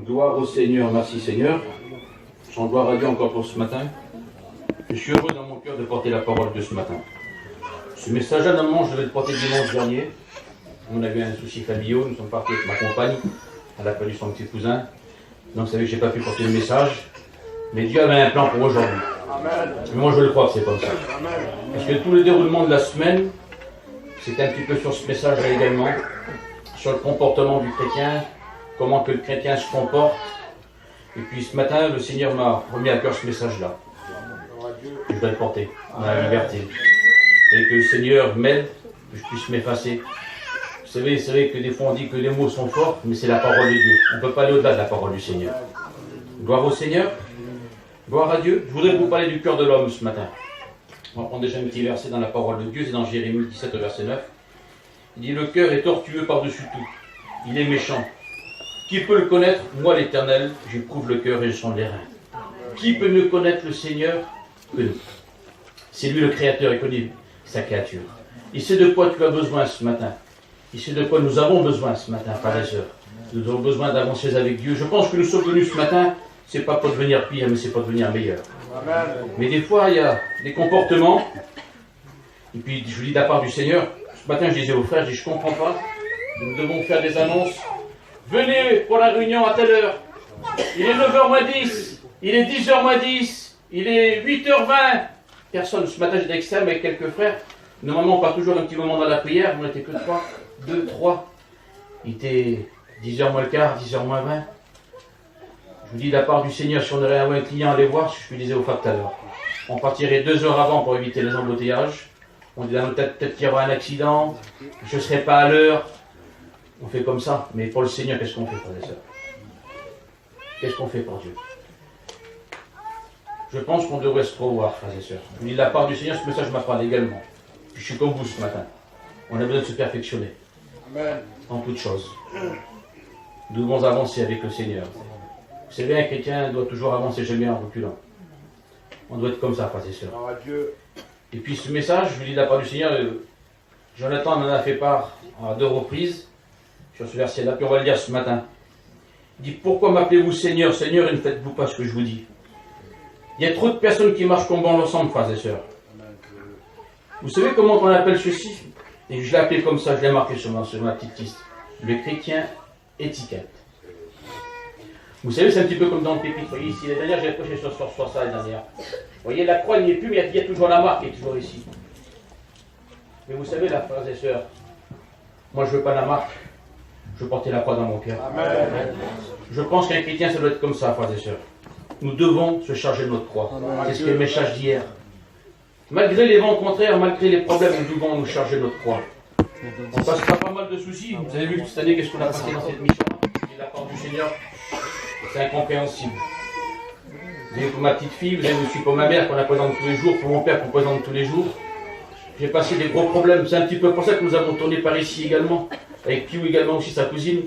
Gloire au Seigneur, merci Seigneur. J'en gloire à Dieu encore pour ce matin. Je suis heureux dans mon cœur de porter la parole de ce matin. Ce message-là, normalement, je devais le porter dimanche dernier. On avait un souci familial, nous sommes partis avec ma compagne. Elle a perdu son petit cousin. Donc, vous savez que je n'ai pas pu porter le message. Mais Dieu avait un plan pour aujourd'hui. Mais moi, je le crois que c'est comme ça. Parce que tout le déroulement de la semaine, c'est un petit peu sur ce message-là également. Sur le comportement du chrétien, comment que le chrétien se comporte. Et puis ce matin, le Seigneur m'a remis à cœur ce message-là. Je dois le porter dans la liberté. Et que le Seigneur m'aide, que je puisse m'effacer. Vous savez, c'est vrai que des fois on dit que les mots sont forts, mais c'est la parole de Dieu. On ne peut pas aller au-delà de la parole du Seigneur. Gloire au Seigneur. Gloire à Dieu. Je voudrais vous parler du cœur de l'homme ce matin. On va prendre déjà un petit verset dans la parole de Dieu, c'est dans Jérémie 17, verset 9. Il dit, le cœur est tortueux par-dessus tout. Il est méchant. Qui peut le connaître? Moi, l'Éternel, j'éprouve le cœur et je sonde les reins. Qui peut mieux connaître le Seigneur que nous? C'est lui le Créateur, il connaît sa créature. Il sait de quoi tu as besoin ce matin. Il sait de quoi nous avons besoin ce matin, frères et sœurs. Nous avons besoin d'avancer avec Dieu. Je pense que nous sommes venus ce matin, c'est pas pour devenir pire, mais c'est pour devenir meilleur. Mais des fois, il y a des comportements, et puis je vous dis de la part du Seigneur. Ce matin, je disais aux frères, je dis, je ne comprends pas. Nous devons faire des annonces. Venez pour la réunion à telle heure. Il est 9h moins 10. Il est 10h moins 10. Il est 8h20. Personne. Ce matin, j'étais externe avec quelques frères. Normalement, on part toujours un petit moment dans la prière. On n'était que 3, 2, 3. Il était 10h moins le quart, 10h moins 20. Je vous dis de la part du Seigneur, si on aurait un client à aller voir, je lui disais au FAP tout à l'heure. On partirait 2 heures avant pour éviter les embouteillages. On dit dans notre tête, peut-être qu'il y aura un accident, je ne serai pas à l'heure. On fait comme ça, mais pour le Seigneur, qu'est-ce qu'on fait, frères et sœurs? Qu'est-ce qu'on fait pour Dieu? Je pense qu'on devrait se revoir, frères et sœurs. Je dis de la part du Seigneur, ce message m'a parlé également. Puis je suis comme vous ce matin. On a besoin de se perfectionner. Amen. En toutes choses. Nous devons avancer avec le Seigneur. Vous savez, un chrétien doit toujours avancer jamais en reculant. On doit être comme ça, frères et sœurs. Et puis ce message, je vous dis de la part du Seigneur, Jonathan m'en a fait part à 2 reprises sur ce verset-là, puis on va le lire ce matin. Il dit, pourquoi m'appelez-vous Seigneur, Seigneur, et ne faites-vous pas ce que je vous dis? Il y a trop de personnes qui marchent comme bon ensemble, frères et sœurs. Vous savez comment on appelle ceci? Et je l'ai appelé comme ça, je l'ai marqué sur ma petite liste. Le chrétien étiquette. Vous savez, c'est un petit peu comme dans le pépitre. Vous voyez ici, la dernière, j'ai accroché sur ça, la dernière. Vous voyez, la croix n'y est plus, mais il y a toujours la marque qui est toujours ici. Mais vous savez, là, frères et sœurs, moi je ne veux pas la marque, je veux porter la croix dans mon cœur. Amen. Je pense qu'un chrétien, ça doit être comme ça, frères et sœurs. Nous devons se charger de notre croix. C'est ce que le message d'hier. Malgré les vents contraires, malgré les problèmes, nous devons nous charger de notre croix. On passera pas mal de soucis. Vous avez vu cette année, qu'est-ce qu'on a passé dans cette mission? Et la part du Seigneur, c'est incompréhensible. Vous avez pour ma petite fille, vous avez aussi pour ma mère qu'on la présente tous les jours, pour mon père qu'on présente tous les jours. J'ai passé des gros problèmes. C'est un petit peu pour ça que nous avons tourné par ici également, avec Piou également aussi, sa cousine.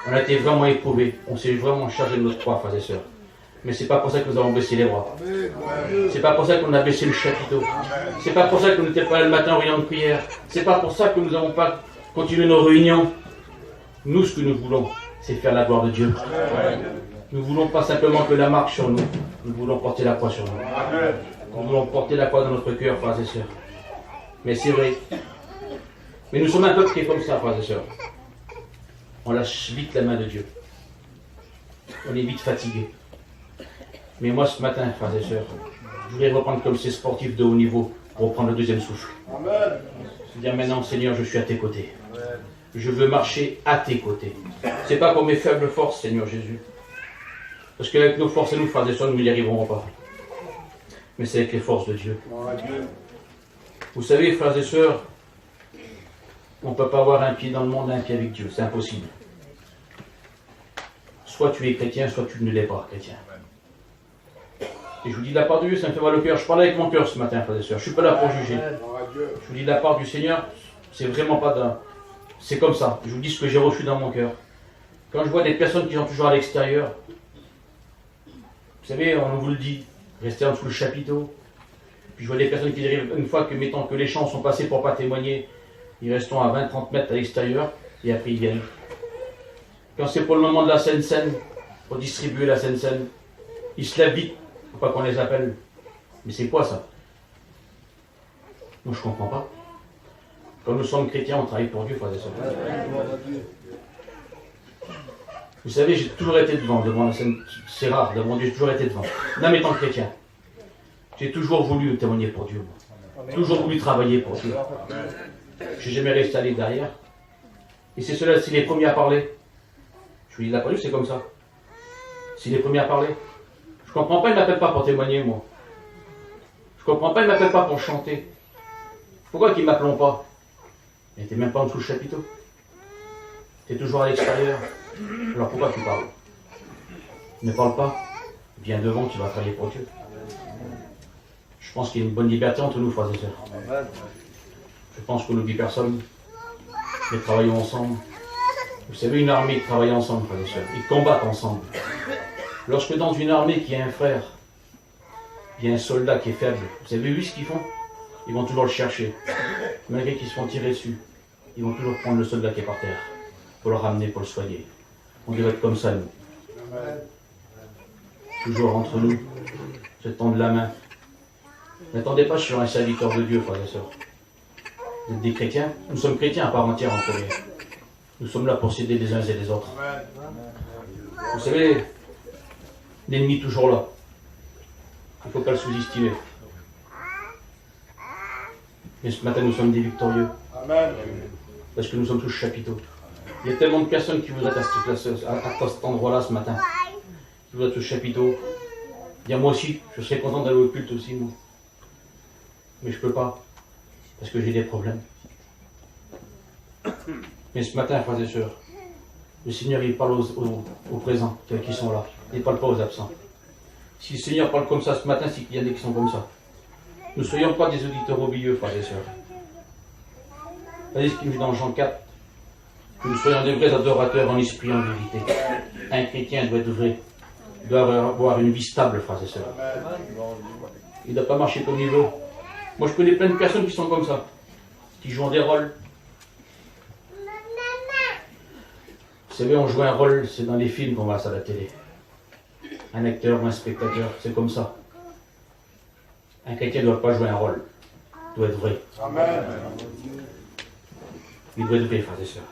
On a été vraiment éprouvés. On s'est vraiment chargé de notre croix, frères et sœurs. Mais c'est pas pour ça que nous avons baissé les bras. C'est pas pour ça qu'on a baissé le chapiteau. C'est pas pour ça qu'on n'était pas là le matin en réunion de prière. C'est pas pour ça que nous n'avons pas continué nos réunions. Nous, ce que nous voulons, c'est faire la gloire de Dieu. Nous ne voulons pas simplement que la marque sur nous. Nous voulons porter la croix sur nous. Nous voulons porter la croix dans notre cœur, frères et sœurs. Mais c'est vrai. Mais nous sommes un peuple qui est comme ça, frères et sœurs. On lâche vite la main de Dieu. On est vite fatigué. Mais moi, ce matin, frères et sœurs, je voudrais reprendre comme ces sportifs de haut niveau, pour reprendre le deuxième souffle. Amen. Se dire maintenant, Seigneur, je suis à tes côtés. Amen. Je veux marcher à tes côtés. C'est pas pour mes faibles forces, Seigneur Jésus. Parce qu'avec nos forces et nous, frères et sœurs, nous n'y arriverons pas. Mais c'est avec les forces de Dieu. Vous savez, frères et sœurs, on ne peut pas avoir un pied dans le monde et un pied avec Dieu. C'est impossible. Soit tu es chrétien, soit tu ne l'es pas chrétien. Et je vous dis de la part de Dieu, ça me fait mal au cœur. Je parle avec mon cœur ce matin, frères et sœurs. Je ne suis pas là pour juger. Je vous dis de la part du Seigneur, c'est vraiment pas d'un... C'est comme ça. Je vous dis ce que j'ai reçu dans mon cœur. Quand je vois des personnes qui sont toujours à l'extérieur, vous savez, on vous le dit, restez en dessous le chapiteau. Puis je vois des personnes qui arrivent, une fois que, mettons, que les chants sont passés pour ne pas témoigner, ils restent à 20-30 mètres à l'extérieur, et après ils viennent. Quand c'est pour le moment de la Sainte-Seine, pour distribuer la Sainte-Seine, ils se lèvent vite, faut pas qu'on les appelle. Mais c'est quoi ça? Moi je comprends pas. Quand nous sommes chrétiens, on travaille pour Dieu, frères et sœurs. Vous savez, j'ai toujours été devant la scène, c'est rare, devant Dieu, j'ai toujours été devant. Même étant chrétien, j'ai toujours voulu témoigner pour Dieu. Toujours voulu travailler pour Dieu. Je n'ai jamais resté allé derrière. Et c'est cela, s'il est premier à parler. Je lui dis, il n'a pas lu, c'est comme ça. S'il est premier à parler. Je ne comprends pas, il ne m'appelle pas pour témoigner, moi. Je ne comprends pas, il ne m'appelle pas pour chanter. Pourquoi qu'ils ne m'appellent pas? Il n'était même pas en dessous du chapiteau. Tu es toujours à l'extérieur. Alors pourquoi tu parles? Ne parle pas. Viens devant, tu vas travailler pour Dieu. Je pense qu'il y a une bonne liberté entre nous, frères et sœurs. Je pense qu'on n'oublie personne. Mais travaillons ensemble. Vous savez, une armée travaille ensemble, frères et sœurs. Ils combattent ensemble. Lorsque dans une armée qu'il y a un frère, il y a un soldat qui est faible, vous savez, oui, ce qu'ils font? Ils vont toujours le chercher. Malgré qu'ils se font tirer dessus, ils vont toujours prendre le soldat qui est par terre pour le ramener, pour le soigner. On devrait être comme ça, nous. Toujours entre nous, se tendre la main. N'attendez pas sur un serviteur de Dieu, frères et sœurs. Vous êtes des chrétiens? Nous sommes chrétiens à part entière en premier. Nous sommes là pour s'aider les uns et les autres. Vous savez, l'ennemi est toujours là. Il ne faut pas le sous-estimer. Mais ce matin, nous sommes des victorieux. Parce que nous sommes tous chapiteaux. Il y a tellement de personnes qui voudraient être à cet endroit-là ce matin. Qui voudraient être au chapiteau. Bien moi aussi, je serais content d'aller au culte aussi, moi. Mais je ne peux pas. Parce que j'ai des problèmes. Mais ce matin, frères et sœurs, le Seigneur, il parle aux présents, qui sont là. Il ne parle pas aux absents. Si le Seigneur parle comme ça ce matin, c'est qu'il y en a qui sont comme ça. Ne soyons pas des auditeurs oublieux, frères et sœurs. Vous voyez ce qu'il dit dans Jean 4, que nous soyons des vrais adorateurs en esprit et en vérité. Un chrétien doit être vrai. Il doit avoir une vie stable, frères et sœurs. Il ne doit pas marcher comme il veut. Moi, je connais plein de personnes qui sont comme ça, qui jouent des rôles. Vous savez, on joue un rôle, c'est dans les films qu'on voit ça à la télé. Un acteur ou un spectateur, c'est comme ça. Un chrétien ne doit pas jouer un rôle. Il doit être vrai. Amen. Il doit être vrai, frères et sœurs.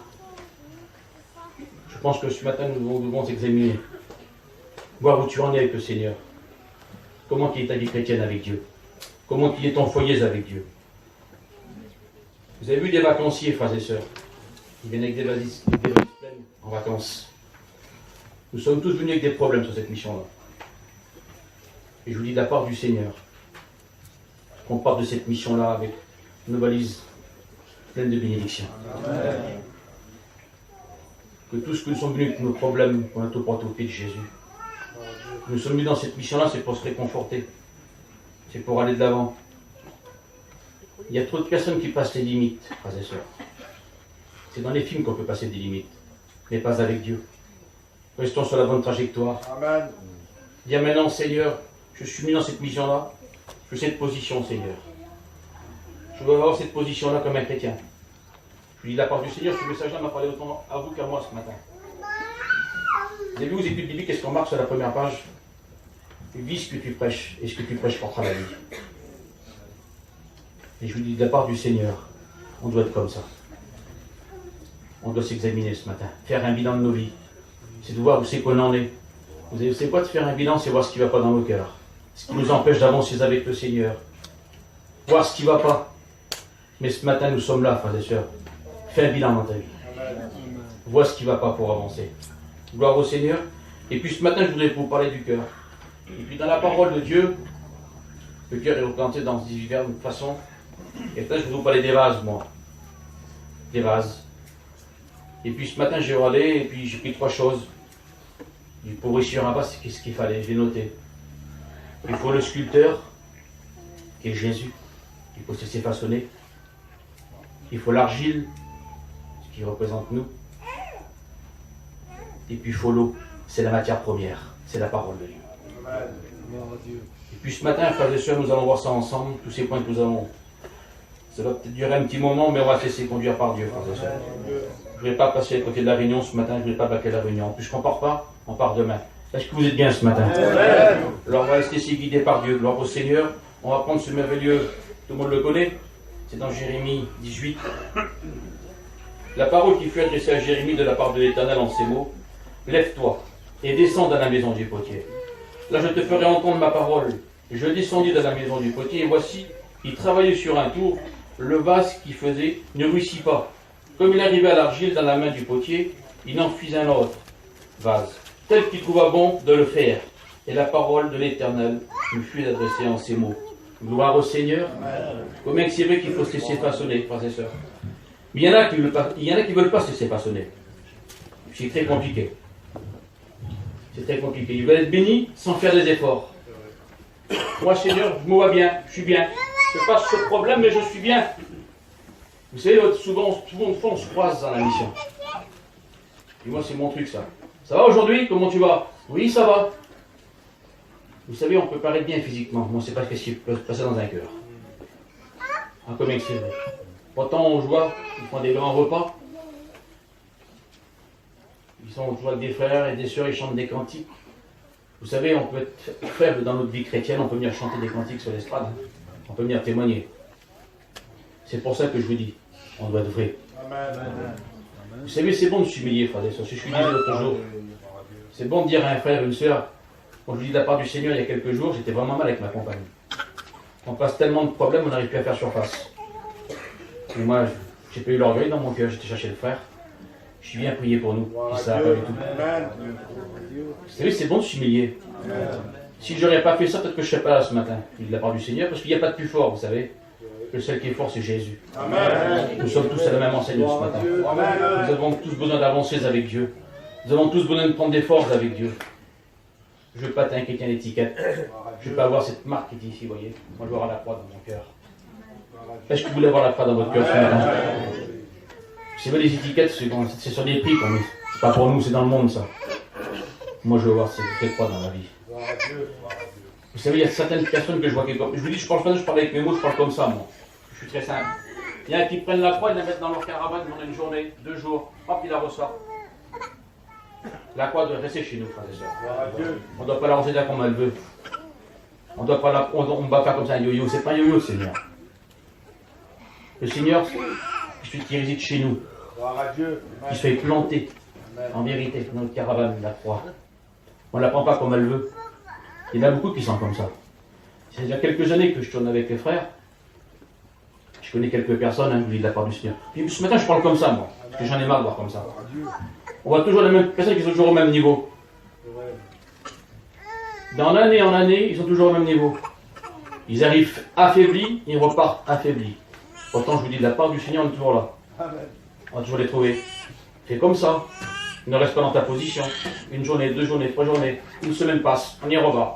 Je pense que ce matin, nous devons examiner. Voir où tu en es avec le Seigneur. Comment tu est ta vie chrétienne avec Dieu. Comment tu est ton foyer avec Dieu. Vous avez vu des vacanciers, frères et sœurs. Ils viennent avec des valises pleines en vacances. Nous sommes tous venus avec des problèmes sur cette mission-là. Et je vous dis de la part du Seigneur, qu'on parte de cette mission-là avec nos valises pleines de bénédictions. Amen. Que tout ce que nous sommes venus avec nos problèmes, on a tout porté au pied de Jésus. Nous sommes venus dans cette mission-là, c'est pour se réconforter. C'est pour aller de l'avant. Il y a trop de personnes qui passent les limites, frères et sœurs. C'est dans les films qu'on peut passer des limites, mais pas avec Dieu. Restons sur la bonne trajectoire. Amen. Dis maintenant, Seigneur, je suis mis dans cette mission-là. Je veux cette position, Seigneur. Je veux avoir cette position-là comme un chrétien. Je dis de la part du Seigneur, ce message-là m'a parlé autant à vous qu'à moi ce matin. Vous avez vu aux études bibliques, qu'est-ce qu'on marque sur la première page? Vis ce que tu prêches, et ce que tu prêches portera la vie. Et je vous dis de la part du Seigneur, on doit être comme ça. On doit s'examiner ce matin, faire un bilan de nos vies. C'est de voir où c'est qu'on en est. Vous savez, c'est quoi de faire un bilan? C'est voir ce qui ne va pas dans nos cœurs. Ce qui nous empêche d'avancer avec le Seigneur. Voir ce qui ne va pas. Mais ce matin, nous sommes là, frères et sœurs. Fais un bilan dans ta vie. Vois ce qui ne va pas pour avancer. Gloire au Seigneur. Et puis ce matin, je voudrais vous parler du cœur. Et puis dans la parole de Dieu, le cœur est représenté dans diverses façons. Et peut-être je voudrais vous parler des vases, moi. Des vases. Et puis ce matin, j'ai regardé et puis j'ai pris 3 choses. Pour réussir un vase, c'est ce qu'il fallait, j'ai noté. Il faut le sculpteur, qui est Jésus. Il faut se laisser façonner. Il faut l'argile, ce qui représente nous. Et puis il faut l'eau, c'est la matière première, c'est la parole de Dieu. Et puis ce matin, frères et sœurs, nous allons voir ça ensemble, tous ces points que nous avons Ça va peut-être durer un petit moment, mais on va se laisser conduire par Dieu, frères et sœurs. Je ne voudrais pas passer à côté de la réunion ce matin, je ne voudrais pas bâcler la réunion. En plus, je ne part pas, on part demain. Est-ce que vous êtes bien ce matin? Alors on va rester ici guidé par Dieu. Gloire au Seigneur. On va prendre ce merveilleux, tout le monde le connaît. C'est dans Jérémie 18. La parole qui fut adressée à Jérémie de la part de l'Éternel en ces mots. Lève-toi et descends dans la maison du potier. Là je te ferai entendre ma parole. Je descendis dans la maison du potier et voici, il travaillait sur un tour. Le vase qu'il faisait ne réussit pas. Comme il arrivait à l'argile dans la main du potier, il en fit un autre vase, tel qu'il trouva bon de le faire. Et la parole de l'Éternel lui fut adressée en ces mots. Gloire au Seigneur. Combien c'est vrai qu'il faut se laisser façonner, frères et sœurs. Mais il y en a qui ne veulent pas se laisser façonner. C'est très compliqué. C'est très compliqué. Ils veulent être bénis sans faire des efforts. Moi, Seigneur, je me vois bien, je suis bien. Je passe ce problème, mais je suis bien. Vous savez, souvent, on se croise dans la mission. Et moi, c'est mon truc, ça. Ça va aujourd'hui? Comment tu vas? Oui, ça va. Vous savez, on peut paraître bien physiquement. Moi, je ne sais pas ce qui peut se passer dans un cœur. Comme c'est vrai. Pourtant, on voit, ils font des grands repas. Ils sont avec des frères et des sœurs, ils chantent des cantiques. Vous savez, on peut être faible dans notre vie chrétienne, on peut venir chanter des cantiques sur l'estrade. On peut venir témoigner. C'est pour ça que je vous dis, on doit être vrai. Vous savez, c'est bon de s'humilier, frères et sœurs. Je suis dit l'autre jour. C'est bon de dire à un frère, une sœur, quand je vous dis de la part du Seigneur il y a quelques jours, j'étais vraiment mal avec ma compagne. On passe tellement de problèmes, on n'arrive plus à faire surface. Et moi, j'ai pas eu l'orgueil dans mon cœur, j'étais chercher le frère. Je suis bien prié pour nous, qui ça va pas du tout. Vous savez, c'est bon de s'humilier. Si je n'aurais pas fait ça, peut-être que je ne serais pas là ce matin, de la part du Seigneur, parce qu'il n'y a pas de plus fort, vous savez. Le seul qui est fort, c'est Jésus. Nous sommes tous à la même enseigne ce matin. Nous avons tous besoin d'avancer avec Dieu. Nous avons tous besoin de prendre des forces avec Dieu. Je ne veux pas être un chrétien d'étiquette. Je ne veux pas avoir cette marque qui est ici, vous voyez. Moi, je veux avoir la croix dans mon cœur. Est-ce que vous voulez avoir la croix dans votre cœur ce matin? Vous savez, les étiquettes, c'est sur des prix qu'on met. C'est pas pour nous, c'est dans le monde, ça. Moi, je veux voir cette croix dans ma vie. Vous savez, il y a certaines personnes que je vois qui... Je vous dis, je parle avec mes mots, je parle comme ça, moi. Je suis très simple. Il y en a qui prennent la croix, ils la mettent dans leur caravane pendant une journée, 2 jours, hop, ils la reçoivent. La croix doit rester chez nous, frères et sœurs. On ne doit pas la ranger là comme elle veut. On doit pas la... On ne va pas comme ça un yo-yo. C'est pas un yo-yo, Seigneur. Le Seigneur, c'est celui qui réside chez nous. Qui soit planté, en vérité, dans notre caravane, la croix. On ne la prend pas comme elle veut. Il y en a beaucoup qui sont comme ça. C'est il y a quelques années que je tourne avec les frères. Je connais quelques personnes, je vous dis de la part du Seigneur. Puis ce matin, je parle comme ça, moi. Parce que j'en ai marre de voir comme ça. On voit toujours les mêmes personnes qui sont toujours au même niveau. D'année en année, ils sont toujours au même niveau. Ils arrivent affaiblis, ils repartent affaiblis. Pourtant, je vous dis de la part du Seigneur, on est toujours là. On va toujours les trouver. C'est comme ça. Ne reste pas dans ta position. 1 journée, 2 journées, 3 journées, 1 semaine passe, on y revient.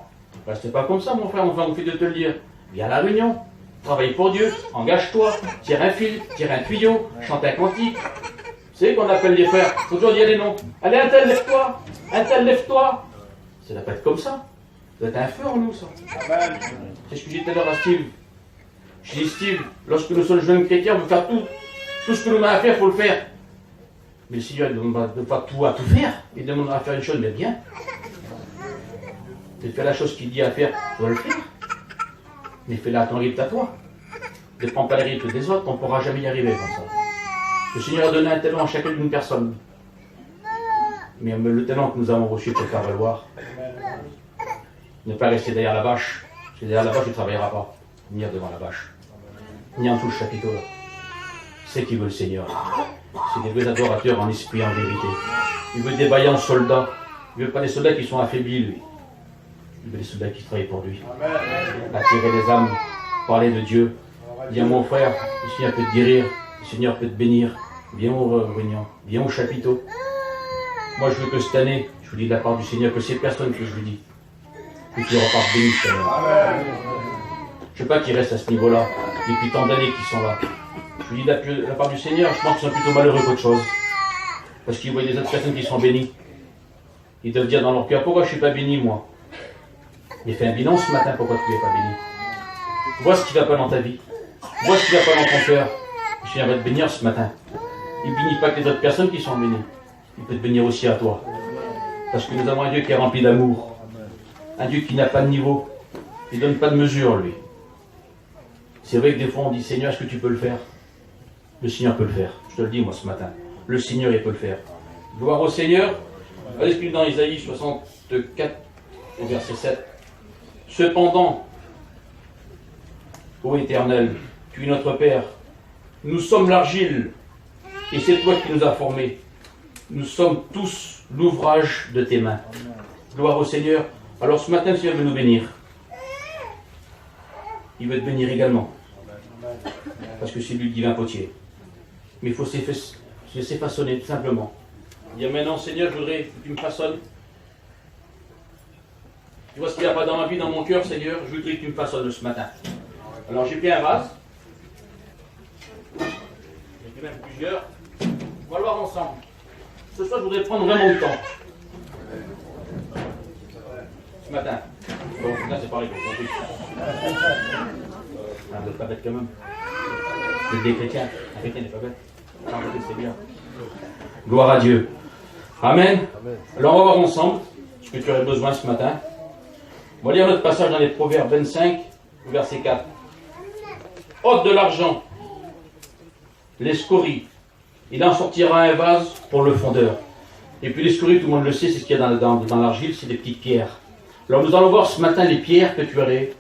Reste pas comme ça, mon frère, on fait de te le dire. Viens à la réunion, travaille pour Dieu, engage-toi, tire un fil, tire un tuyau, chante un cantique. Vous savez qu'on appelle les frères, il faut toujours dire les noms. Allez, un tel, lève-toi, un tel, lève-toi. Ça ne doit pas être comme ça. Ça doit être un feu en nous, ça. C'est ce que j'ai dit tout à l'heure à Steve. Je dis, Steve, lorsque nous sommes jeunes chrétiens, on veut faire tout. Tout ce que nous avons à faire, il faut le faire. Mais le Seigneur ne demande pas tout à tout faire. Il demande à faire une chose, mais bien. De faire la chose qu'il dit à faire, tu dois le faire. Mais fais-la à ton rythme à toi. Ne prends pas le rythme des autres, on ne pourra jamais y arriver comme ça. Le Seigneur a donné un talent à chacune d'une personne. Mais le talent que nous avons reçu pour faire valoir, ne pas rester derrière la bâche. Parce que derrière la bâche, tu ne travailleras pas. Venir devant la bâche. Ni en tout le chapiteau. C'est qui veut le Seigneur. C'est des vrais adorateurs en esprit et en vérité. Il veut des vaillants soldats. Il ne veut pas des soldats qui sont affaiblis, lui. Il veut des soldats qui travaillent pour lui. Attirer des âmes, parler de Dieu. Dire mon frère, le Seigneur peut te guérir, le Seigneur peut te bénir. Viens aux réunions, viens au chapiteau. Moi, je veux que cette année, je vous dis de la part du Seigneur, que ces personnes que je vous dis, que tu repartes bénis cette année. Je ne veux pas qu'ils restent à ce niveau-là, depuis tant d'années qu'ils sont là. Je vous dis de la part du Seigneur, je pense qu'ils sont plutôt malheureux qu'autre chose. Parce qu'ils voient des autres personnes qui sont bénies. Ils doivent dire dans leur cœur, pourquoi je ne suis pas béni, moi? Il fait un bilan ce matin, pourquoi tu n'es pas béni? Vois ce qui ne va pas dans ta vie. Vois ce qu'il n'y a pas dans ton cœur. Le Seigneur va te bénir ce matin. Il ne bénit pas que les autres personnes qui sont bénies. Il peut te bénir aussi à toi. Parce que nous avons un Dieu qui est rempli d'amour. Un Dieu qui n'a pas de niveau. Il ne donne pas de mesure, lui. C'est vrai que des fois on dit, Seigneur, est-ce que tu peux le faire? Le Seigneur peut le faire. Je te le dis, moi, ce matin. Le Seigneur, il peut le faire. Gloire au Seigneur. Allez, dans Isaïe 64, au verset 7. Cependant, ô Éternel, tu es notre Père. Nous sommes l'argile, et c'est toi qui nous as formés. Nous sommes tous l'ouvrage de tes mains. Gloire au Seigneur. Alors ce matin, le Seigneur veut nous bénir. Il veut te bénir également. Parce que c'est lui le divin potier. Mais il faut se laisser façonner, tout simplement. Dire maintenant, Seigneur, je voudrais que tu me façonnes. Tu vois ce qu'il n'y a pas dans ma vie, dans mon cœur, Seigneur, je voudrais que tu me façonnes ce matin. Alors j'ai pris un vase. J'ai pris même plusieurs. On va le voir ensemble. Ce soir, je voudrais prendre vraiment du temps. Ce matin. Bon, là, c'est pareil, pour compris. Vous n'êtes pas bête quand même. Vous êtes des chrétiens. Un chrétien n'est pas bête. C'est bien. Gloire à Dieu. Amen. Alors, on va voir ensemble ce que tu aurais besoin ce matin. On va lire notre passage dans les Proverbes 25, verset 4. Ôte de l'argent, les scories. Il en sortira un vase pour le fondeur. Et puis les scories, tout le monde le sait, c'est ce qu'il y a dans l'argile, c'est des petites pierres. Alors nous allons voir ce matin les pierres que tu aurais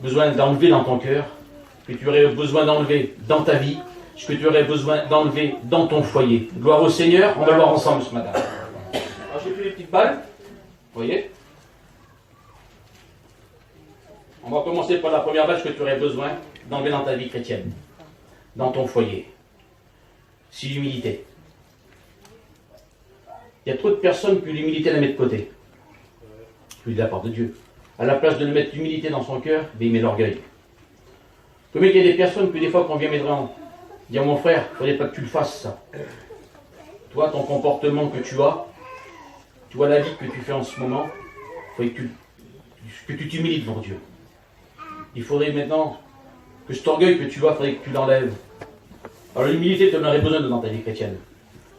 besoin d'enlever dans ton cœur, que tu aurais besoin d'enlever dans ta vie, ce que tu aurais besoin d'enlever dans ton foyer. Gloire au Seigneur, on va le voir ensemble ce matin. Alors j'ai pris les petites balles, vous voyez. On va commencer par la première balle que tu aurais besoin d'enlever dans ta vie chrétienne, dans ton foyer. C'est l'humilité. Il y a trop de personnes qui l'humilité la mettent de côté. Je lui dis de la part de Dieu. À la place de le mettre l'humilité dans son cœur, il met l'orgueil. Comme il y a des personnes que des fois qu'on vient m'aider dire mon frère, il ne faudrait pas que tu le fasses ça. Toi, ton comportement que tu as, tu vois la vie que tu fais en ce moment, il faudrait que tu t'humilies devant Dieu. Il faudrait maintenant que cet orgueil que tu as, il faudrait que tu l'enlèves. Alors l'humilité, tu en aurais besoin dans ta vie chrétienne.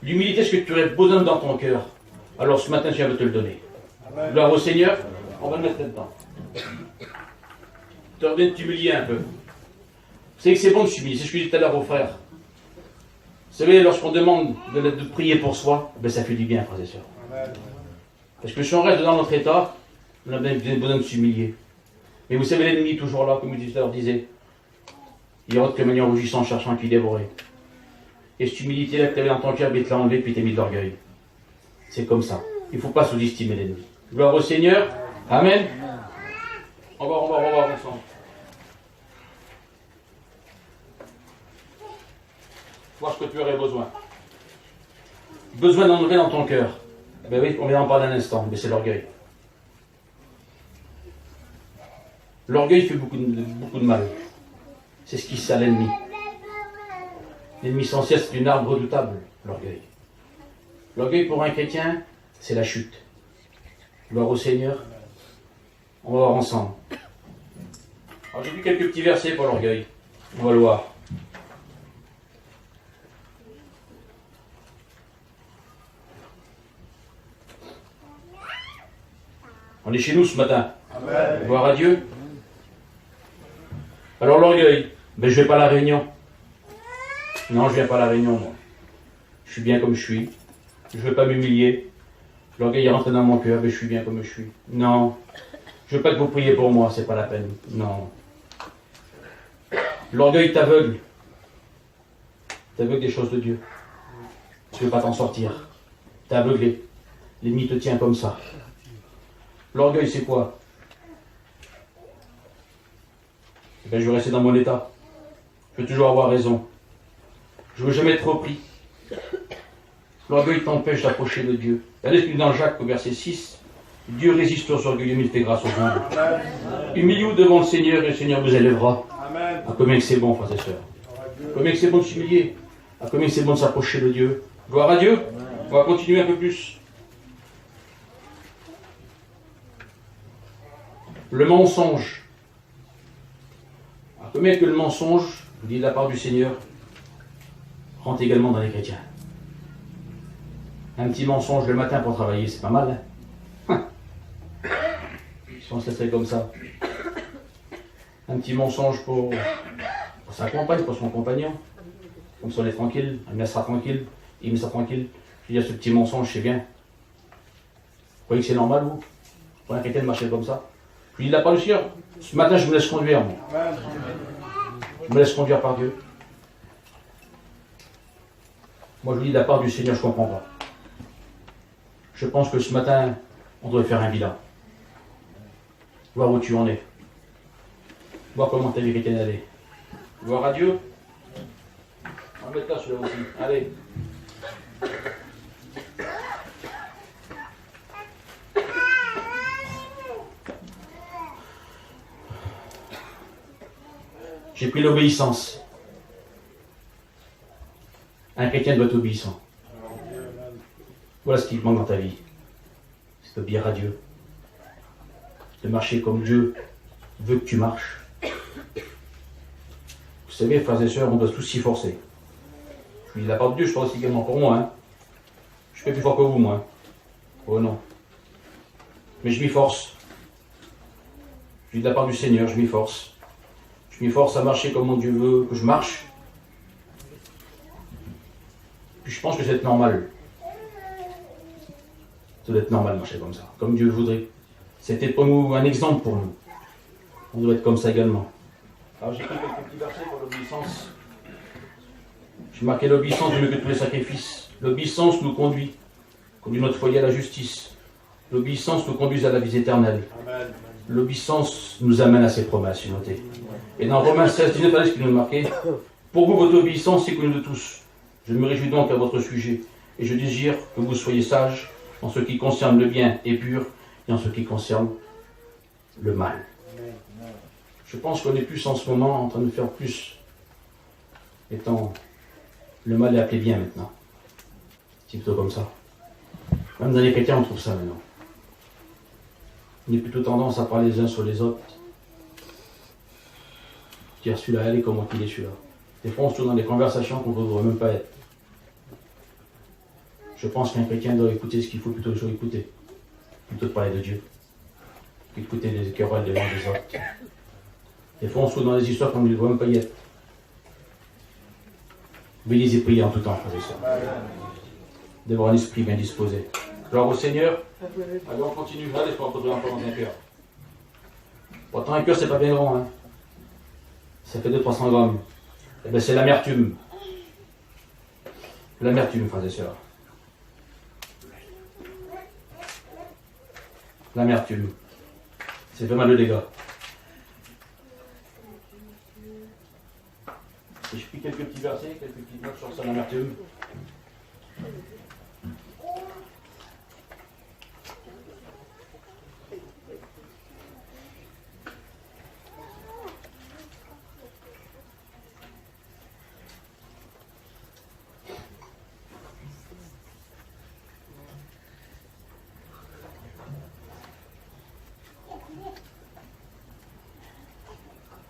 L'humilité, c'est ce que tu aurais besoin dans ton cœur. Alors ce matin, je viens de te le donner. Gloire au Seigneur, on va le mettre là-dedans. Tu as besoin de t'humilier un peu. Vous savez que c'est bon de s'humilier, c'est ce que je disais tout à l'heure aux frères. Vous savez, lorsqu'on demande de prier pour soi, ben ça fait du bien, frères et sœurs. Parce que si on reste dans notre état, on a besoin de s'humilier. Mais vous savez, l'ennemi est toujours là, comme le leur disait. Il rôde comme un rougissant, cherchant qui dévorer. Et cette humilité-là que tu avais dans ton cœur, il te l'a enlevé, puis t'as mis de l'orgueil. C'est comme ça. Il ne faut pas sous-estimer l'ennemi. Gloire au Seigneur. Amen. On va voir ensemble. Voir ce que tu aurais besoin. Besoin d'enlever dans ton cœur. Ben oui, on vient d'en parler un instant, mais c'est l'orgueil. L'orgueil fait beaucoup de mal. C'est ce qui sert l'ennemi. L'ennemi sans cesse, c'est une arme redoutable, l'orgueil. L'orgueil pour un chrétien, c'est la chute. Gloire au Seigneur. On va voir ensemble. Alors j'ai vu quelques petits versets pour l'orgueil. On va le voir. On est chez nous ce matin. Amen. Gloire à Dieu. Alors l'orgueil, ben je ne vais pas à la réunion. Non, je ne viens pas à la réunion, moi. Je suis bien comme je suis. Je ne veux pas m'humilier. L'orgueil est rentré dans mon cœur, mais je suis bien comme je suis. Non. Je ne veux pas que vous priez pour moi, c'est pas la peine. Non. L'orgueil t'aveugle. T'aveugle des choses de Dieu. Tu ne veux pas t'en sortir. T'es aveuglé. L'ennemi te tient comme ça. L'orgueil, c'est quoi? Ben, je veux rester dans mon état. Je veux toujours avoir raison. Je ne veux jamais être repris. L'orgueil t'empêche d'approcher de Dieu. Allez dans Jacques au verset 6. Dieu résiste aux orgueilleux, mais il fait grâce aux humbles. Humiliez-vous devant le Seigneur et le Seigneur vous élèvera. À combien que c'est bon, frères et sœurs. Combien que c'est bon de s'humilier. À combien que c'est bon de s'approcher de Dieu. Gloire à Dieu. On va continuer un peu plus. Le mensonge. À combien que le mensonge vous dis de la part du Seigneur, rentre également dans les chrétiens. Un petit mensonge le matin pour travailler, c'est pas mal. Hein? Si on se laisserait comme ça. Un petit mensonge pour sa compagne, pour son compagnon. Comme ça on est tranquille, elle me laissera tranquille, il me laissera tranquille. Je veux dire, ce petit mensonge, c'est bien. Vous croyez que c'est normal, vous? Pour un chrétien de marcher comme ça? Je lui dis, la part du Seigneur, ce matin je me laisse conduire, moi. Je me laisse conduire par Dieu. Moi je lui dis, de la part du Seigneur, je ne comprends pas. Je pense que ce matin, on doit faire un bilan. Voir où tu en es. Voir comment ta vie chrétienne elle est. Voir à Dieu. On va mettre là celui-là aussi. Allez. J'ai pris l'obéissance. Un chrétien doit être obéissant. Voilà ce qui manque dans ta vie. C'est d'obéir à Dieu. De marcher comme Dieu veut que tu marches. Vous savez, frères et sœurs, on doit tous s'y forcer. Je dis la part de Dieu, je parle aussi également pour moi. Hein. Je fais plus fort que vous, moi. Oh non. Mais je m'y force. Je dis de la part du Seigneur, je m'y force. Je m'y force à marcher comme mon Dieu veut que je marche. Puis je pense que c'est normal. Ça doit être normal de marcher comme ça, comme Dieu voudrait. C'était pour nous un exemple pour nous. On doit être comme ça également. Alors j'ai pris quelques petits versets pour l'obéissance. J'ai marqué l'obéissance du mieux que tous les sacrifices. L'obéissance nous conduit notre foyer à la justice. L'obéissance nous conduit à la vie éternelle. L'obéissance nous amène à ses promesses, notez. Et dans Romains 16, 19, regardez ce qui nous est marqué. Pour vous, votre obéissance est connue de tous. Je me réjouis donc à votre sujet, et je désire que vous soyez sages en ce qui concerne le bien et pur, et en ce qui concerne le mal. Je pense qu'on est plus en ce moment en train de faire plus, étant le mal est appelé bien maintenant. C'est plutôt comme ça. Même dans les chrétiens, on trouve ça maintenant. On a plutôt tendance à parler les uns sur les autres. Dire celui-là, elle est comment qu'il est celui-là. Des fois, on se trouve dans des conversations qu'on ne devrait même pas être. Je pense qu'un chrétien doit écouter ce qu'il faut plutôt écouter. Plutôt que parler de Dieu. Écouter les querelles des uns des autres. Des fois, on se trouve dans des histoires qu'on ne devrait même pas y être. Bénis et priez en tout temps, frères et sœurs. D'avoir un esprit bien disposé. Gloire au Seigneur. Allez, on continue. Allez, on va encore dans un cœur. Pourtant, un cœur, c'est pas bien grand. Hein. Ça fait 200-300 grammes. Eh bien, c'est l'amertume. L'amertume, frères et sœurs. L'amertume. C'est pas mal de dégâts. Et je pris quelques petits versets, quelques petites notes sur son amertume.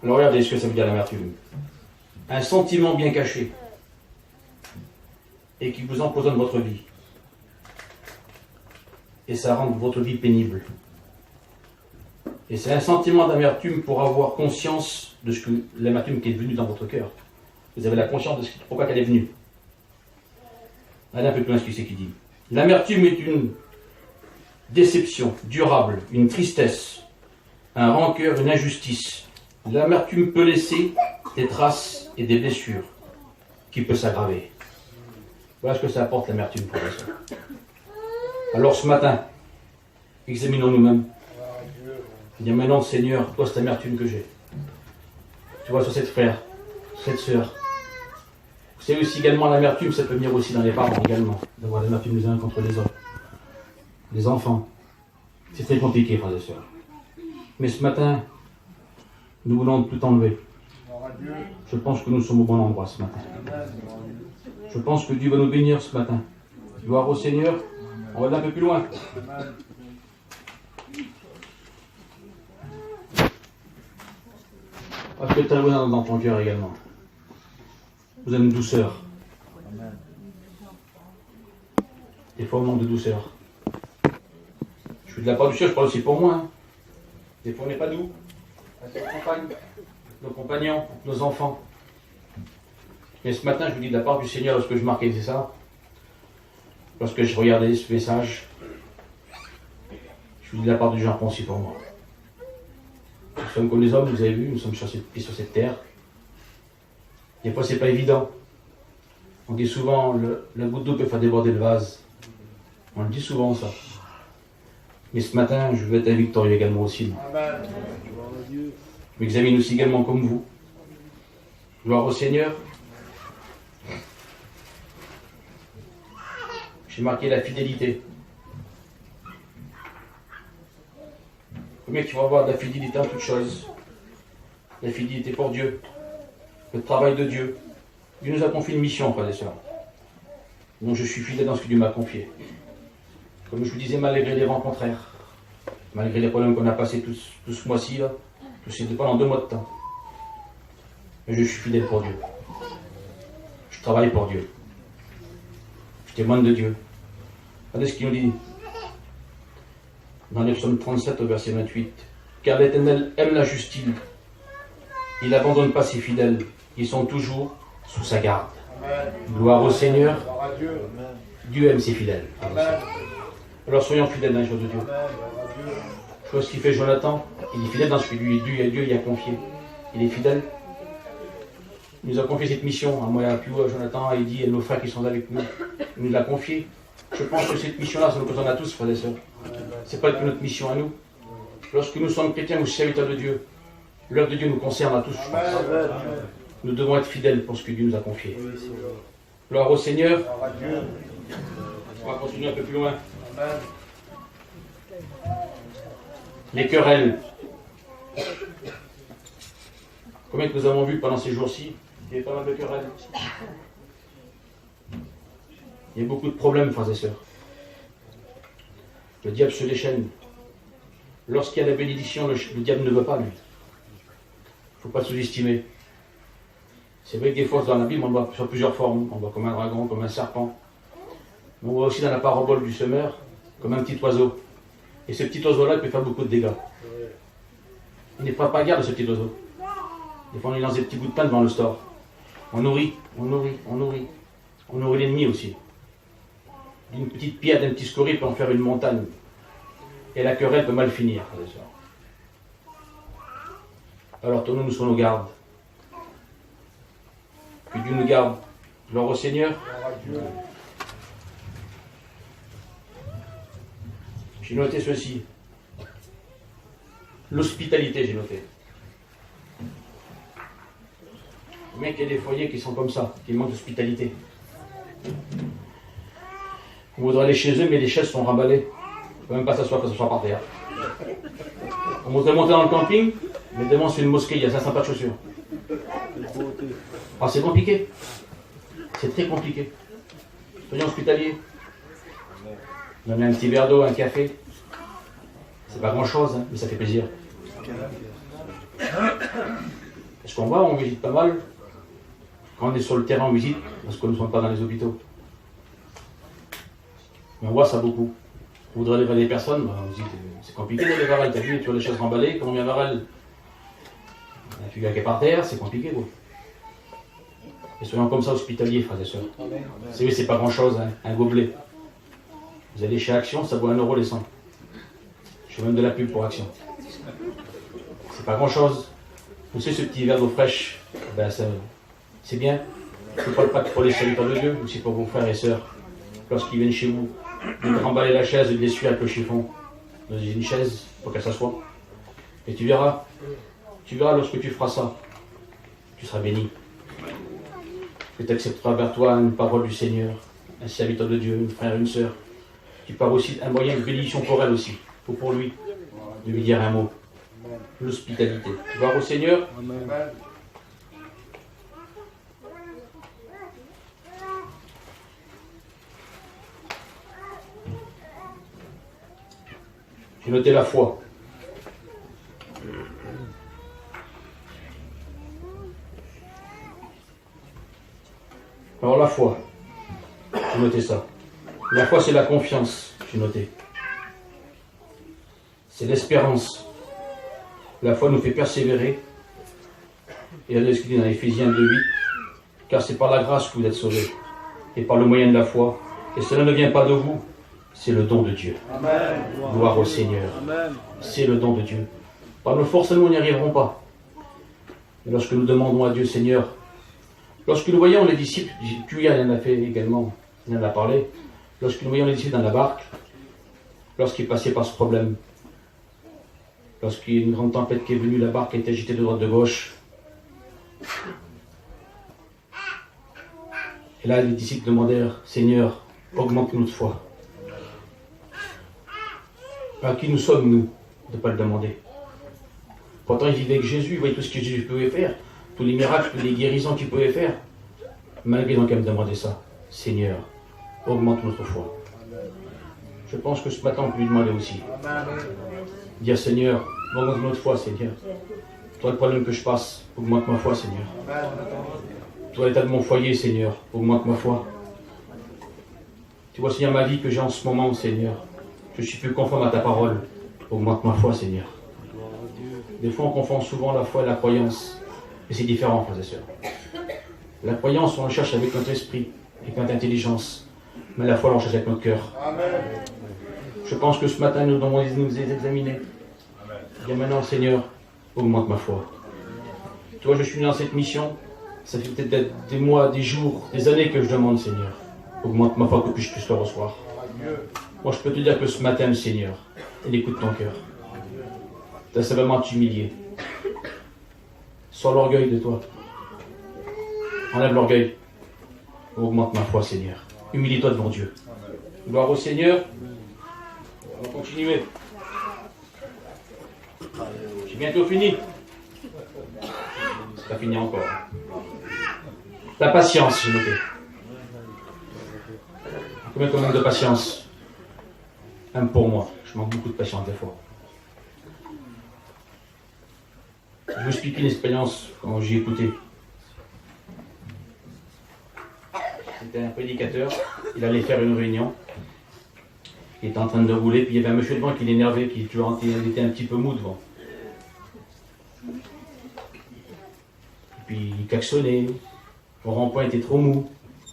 Alors regardez ce que ça veut dire l'amertume. Un sentiment bien caché et qui vous empoisonne votre vie. Et ça rend votre vie pénible. Et c'est un sentiment d'amertume pour avoir conscience de ce que l'amertume qui est venue dans votre cœur. Vous avez la conscience de pourquoi elle est venue. Allez un peu plus loin ce qu'il dit. L'amertume est une déception durable, une tristesse, un rancœur, une injustice. L'amertume peut laisser des traces et des blessures qui peuvent s'aggraver. Voilà ce que ça apporte l'amertume pour ça. Alors ce matin, examinons nous-mêmes. Dis maintenant, Seigneur, toi cette amertume que j'ai. Tu vois, sur cette frère, sur cette sœur. Vous savez aussi également l'amertume, ça peut venir aussi dans les parents également. D'avoir l'amertume les uns contre les autres. Les enfants. C'est très compliqué, frères et sœurs. Mais ce matin, nous voulons tout enlever. Je pense que nous sommes au bon endroit ce matin. Je pense que Dieu va nous bénir ce matin. Gloire au Seigneur. On va aller un peu plus loin. Parce que tu as besoin dans ton cœur également. Vous avez une douceur. Des fois, on manque de douceur. Je suis de la part du Seigneur, je parle aussi pour moi. Hein. Des fois, on n'est pas doux. Avec nos compagnes, nos compagnons, nos enfants. Mais ce matin, je vous dis de la part du Seigneur, lorsque je marquais ça, lorsque je regardais ce message, je vous dis de la part du Seigneur aussi pour moi. Nous sommes comme les hommes, vous avez vu, nous sommes sur cette terre. Des fois, c'est pas évident. On dit souvent, la goutte d'eau peut faire déborder le vase. On le dit souvent, ça. Mais ce matin, je veux être un victorieux également aussi. Amen. Je m'examine aussi également comme vous. Gloire au Seigneur. J'ai marqué la fidélité. Combien qu'il faut avoir de la fidélité en toutes choses. La fidélité pour Dieu. Le travail de Dieu. Dieu nous a confié une mission, frères et sœurs. Donc je suis fidèle dans ce que Dieu m'a confié. Comme je vous disais, malgré les vents contraires, malgré les problèmes qu'on a passés tout ce mois-ci, là, pendant 2 mois de temps. Mais je suis fidèle pour Dieu. Je travaille pour Dieu. Je témoigne de Dieu. Regardez ce qu'il nous dit dans le psaume 37 au verset 28. Car l'Éternel aime la justice. Il n'abandonne pas ses fidèles. Ils sont toujours sous sa garde. Amen. Gloire au Seigneur. Gloire à Dieu. Dieu aime ses fidèles. Amen. Alors soyons fidèles dans les choses de Dieu. Je vois ce qu'il fait Jonathan. Il est fidèle dans ce que Dieu y a confié. Il est fidèle. Il nous a confié cette mission. À moi, à Pio, à Jonathan, à Eddy et nos frères qui sont avec nous. Il nous l'a confié. Je pense que cette mission-là, ça nous concerne à tous, frères et sœurs. Ce n'est pas que notre mission à nous. Lorsque nous sommes chrétiens ou serviteurs de Dieu, l'œuvre de Dieu nous concerne à tous, je pense. Nous devons être fidèles pour ce que Dieu nous a confié. Gloire au Seigneur. On va continuer un peu plus loin. Les querelles. Combien que nous avons vu pendant ces jours-ci? Il y avait pas mal de querelles. Il y a beaucoup de problèmes, frères et sœurs. Le diable se déchaîne. Lorsqu'il y a la bénédiction, le diable ne veut pas, lui. Il ne faut pas sous-estimer. C'est vrai que des fois, dans la Bible, on le voit sur plusieurs formes. On le voit comme un dragon, comme un serpent. Mais on voit aussi dans la parabole du semeur, comme un petit oiseau. Et ce petit oiseau-là, il peut faire beaucoup de dégâts. Il n'est pas garde de ce petit oiseau. Des fois, on lui lance des petits bouts de pain devant le store. On nourrit. On nourrit l'ennemi aussi. D'une petite pierre, d'un petit scorie peut en faire une montagne. Et la querelle peut mal finir, frères et sœurs. Alors, tenons-nous sur nos gardes. Que Dieu nous garde. Gloire au Seigneur. J'ai noté ceci. L'hospitalité, j'ai noté. Il y a des foyers qui sont comme ça, qui manquent d'hospitalité. On voudrait aller chez eux, mais les chaises sont remballées. On ne peut même pas s'asseoir par terre. On voudrait monter dans le camping, mais devant c'est une mosquée, il y a 500 pas de chaussures. Ah, c'est compliqué. C'est très compliqué. Soyons hospitaliers. Donner un petit verre d'eau, un café. C'est pas grand chose, hein, mais ça fait plaisir. Est-ce qu'on voit, on visite pas mal. Quand on est sur le terrain, on visite, parce que nous ne sommes pas dans les hôpitaux. Mais on voit ça beaucoup. On voudrait aller voir des personnes, bah, on dit, c'est compliqué d'aller voir elle. T'as vu, tu as les chaises remballées, quand on vient voir elle, tu viens qu'elle par terre, c'est compliqué, quoi. Et soyons comme ça hospitaliers, frères et sœurs. C'est pas grand chose, hein, un gobelet. Vous allez chez Action, ça vaut 1 € les 100. Je fais même de la pub pour Action. C'est pas grand chose. Vous savez, ce petit verre d'eau fraîche, ben c'est bien. Je ne parle pas pour les serviteurs de Dieu, aussi pour vos frères et sœurs. Lorsqu'ils viennent chez vous, de remballer la chaise et de l'essuyer avec le chiffon dans une chaise pour qu'elle s'assoie. Et tu verras lorsque tu feras ça, tu seras béni. Que tu accepteras vers toi une parole du Seigneur, un serviteur de Dieu, un frère, une sœur. Tu pars aussi un moyen de bénédiction pour elle aussi, ou pour lui, de lui dire un mot. L'hospitalité. Gloire au Seigneur. Amen. J'ai noté la foi. Alors la foi, j'ai noté ça. La foi, c'est la confiance, j'ai noté. C'est l'espérance. La foi nous fait persévérer. Et là, ce qu'il dit dans Éphésiens 2:8, car c'est par la grâce que vous êtes sauvés, et par le moyen de la foi. Et cela ne vient pas de vous, c'est le don de Dieu. Amen. Gloire au Seigneur. Amen. C'est le don de Dieu. Par nos forces, nous n'y arriverons pas. Mais lorsque nous demandons à Dieu, Seigneur, lorsque nous voyons les disciples, Julien en a fait également, il en a parlé, lorsque nous voyons les disciples dans la barque, lorsqu'ils passaient par ce problème, lorsqu'il y a une grande tempête qui est venue, la barque a été agitée de droite de gauche. Et là, les disciples demandèrent, Seigneur, augmente notre foi. À qui nous sommes-nous de ne pas le demander? Pourtant, ils vivaient avec Jésus, ils voyaient tout ce que Jésus pouvait faire, tous les miracles, toutes les guérisons qu'il pouvait faire. Malgré donc, ils me demandaient ça. Seigneur, augmente notre foi. Je pense que ce matin, on peut lui demander aussi. Dire, Seigneur, augmente notre foi, Seigneur. Toi, le problème que je passe, augmente ma foi, Seigneur. Toi, l'état de mon foyer, Seigneur, augmente ma foi. Tu vois, Seigneur, ma vie que j'ai en ce moment, Seigneur. Je suis plus conforme à ta parole. Augmente ma foi, Seigneur. Des fois, on confond souvent la foi et la croyance. Et c'est différent, frères et sœurs. La croyance, on la cherche avec notre esprit, avec notre intelligence. Mais la foi, on la cherche avec notre cœur. Je pense que ce matin, nous devons nous examiner. Dire maintenant, Seigneur, augmente ma foi. Tu vois, je suis dans cette mission. Ça fait peut-être des mois, des jours, des années que je demande, Seigneur. Augmente ma foi que je puisse le recevoir. Moi, je peux te dire que ce matin, Seigneur, il écoute ton cœur. Tu as simplement à t'humilier. Sans l'orgueil de toi. Enlève l'orgueil. Augmente ma foi, Seigneur. Humilie-toi devant Dieu. Gloire au Seigneur. On va continuer. J'ai bientôt fini. C'est pas fini encore. La patience, j'ai noté. Combien de patience? Même pour moi, je manque beaucoup de patience des fois. Je vais vous expliquer une expérience quand j'ai écouté. C'était un prédicateur, il allait faire une réunion. Il était en train de rouler, puis il y avait un monsieur devant qui l'énervait, qui il était un petit peu mou devant. Et puis il klaxonnait, le rond-point était trop mou.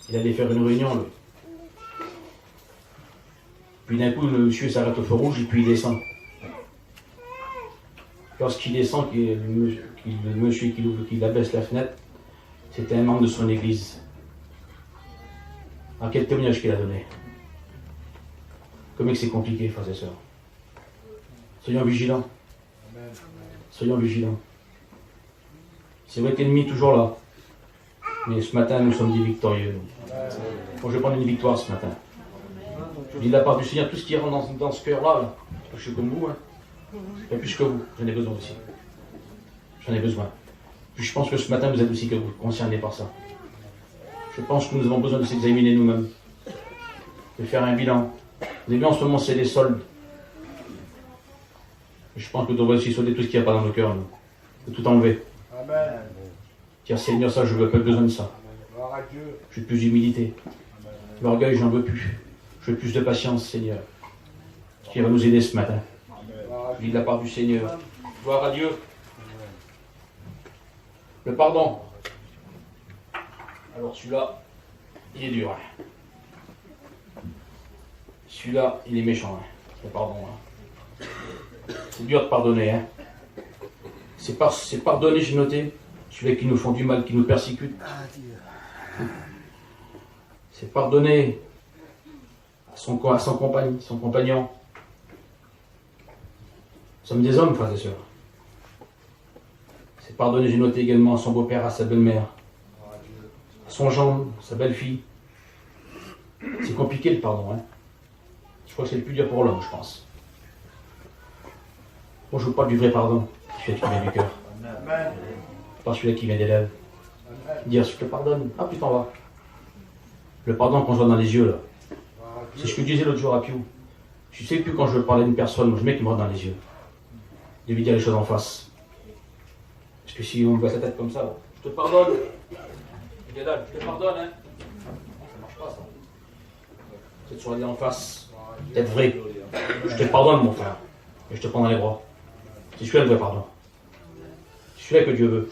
Il allait faire une réunion, là. Puis d'un coup, le monsieur s'arrête au feu rouge et puis il descend. Lorsqu'il descend, le monsieur qui abaisse la fenêtre, c'était un membre de son église. Alors quel témoignage qu'il a donné. Comme que c'est compliqué, frères et sœurs. Soyons vigilants. Soyons vigilants. C'est vrai que l'ennemi est toujours là. Mais ce matin, nous sommes des victorieux. Bon, je vais prendre une victoire ce matin. Je dis de la part du Seigneur, tout ce qui rentre dans ce cœur-là, là, je suis comme vous, hein. Et plus que vous, j'en ai besoin aussi. J'en ai besoin. Puis je pense que ce matin, vous êtes aussi concernés par ça. Je pense que nous avons besoin de s'examiner nous-mêmes, de faire un bilan. Vous avez vu, en ce moment, c'est les soldes. Et je pense que nous devons aussi solder tout ce qu'il n'y a pas dans nos cœurs, nous. De tout enlever. Amen. Dire, Seigneur, ça, je veux pas besoin de ça. Je veux plus d'humilité. L'orgueil, j'en veux plus. Je veux plus de patience, Seigneur. Qui va nous aider ce matin. Je dis de la part du Seigneur. Gloire à Dieu. Le pardon. Alors celui-là, il est dur. Hein. Celui-là, il est méchant. Hein. Le pardon. Hein. C'est dur de pardonner. Hein. C'est pardonner, j'ai noté, celui qui nous font du mal, qui nous persécutent. C'est pardonner à son compagnon. Nous sommes des hommes, frères et sœurs. C'est pardonner, j'ai noté également à son beau-père, à sa belle-mère, à son gendre, à sa belle-fille. C'est compliqué le pardon, hein. Je crois que c'est le plus dur pour l'homme, je pense. Moi, je vous parle du vrai pardon, celui qui vient du cœur. Pas celui-là qui vient des lèvres. Dire, je te pardonne. Ah, putain, va. Le pardon qu'on se voit dans les yeux, là. C'est ce que je disais l'autre jour à Piou. Je sais plus quand je veux parler d'une personne, moi, je mets qui me regarde dans les yeux. De lui dire les choses en face. Parce que si on me baisse la tête comme ça, je te pardonne. Je te pardonne, hein. Cette soirée en face, d'être vrai. Je te pardonne, mon frère. Et je te prends dans les bras. C'est celui-là le vrai pardon. C'est celui-là que Dieu veut.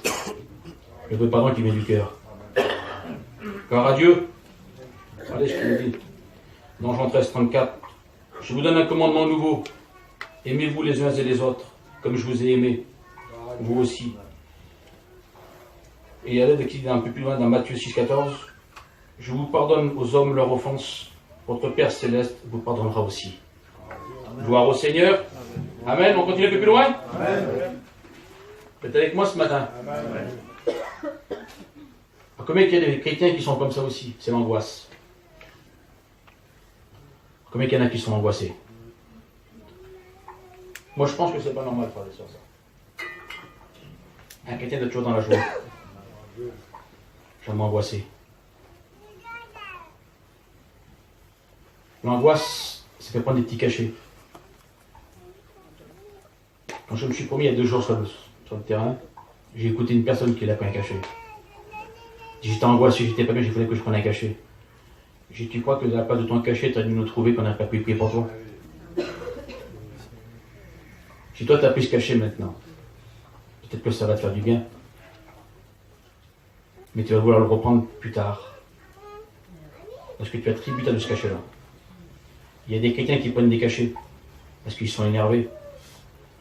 Le vrai pardon qui vient du cœur. Car à Dieu, regardez ce qu'il nous dit. Dans Jean 13, 34. Je vous donne un commandement nouveau. Aimez-vous les uns et les autres, comme je vous ai aimé. Vous aussi. Et il y a l'aide qui dit un peu plus loin dans Matthieu 6, 14. Je vous pardonne aux hommes leurs offenses. Votre Père Céleste vous pardonnera aussi. Gloire au Seigneur. Amen. On continue un peu plus loin. Amen. Vous êtes avec moi ce matin. Amen. Combien il y a des chrétiens qui sont comme ça aussi? C'est l'angoisse. Combien il y en a qui sont angoissés? Moi je pense que c'est pas normal, frère et sœurs, ça. Un chrétien est toujours dans la joie. Jamais angoissé. L'angoisse, ça fait prendre des petits cachets. Quand je me suis promis il y a 2 jours sur le terrain, j'ai écouté une personne qui l'a pris un cachet. J'étais angoissé, j'étais pas bien, il fallait que je prenne un cachet. J'ai dit, tu crois que à la place de ton cachet, tu as dû nous trouver qu'on n'a pas pu prier pour toi? Si toi, tu as pris ce cachet maintenant, peut-être que ça va te faire du bien. Mais tu vas vouloir le reprendre plus tard. Parce que tu as tributaire de ce cachet-là. Il y a des chrétiens qui prennent des cachets parce qu'ils sont énervés,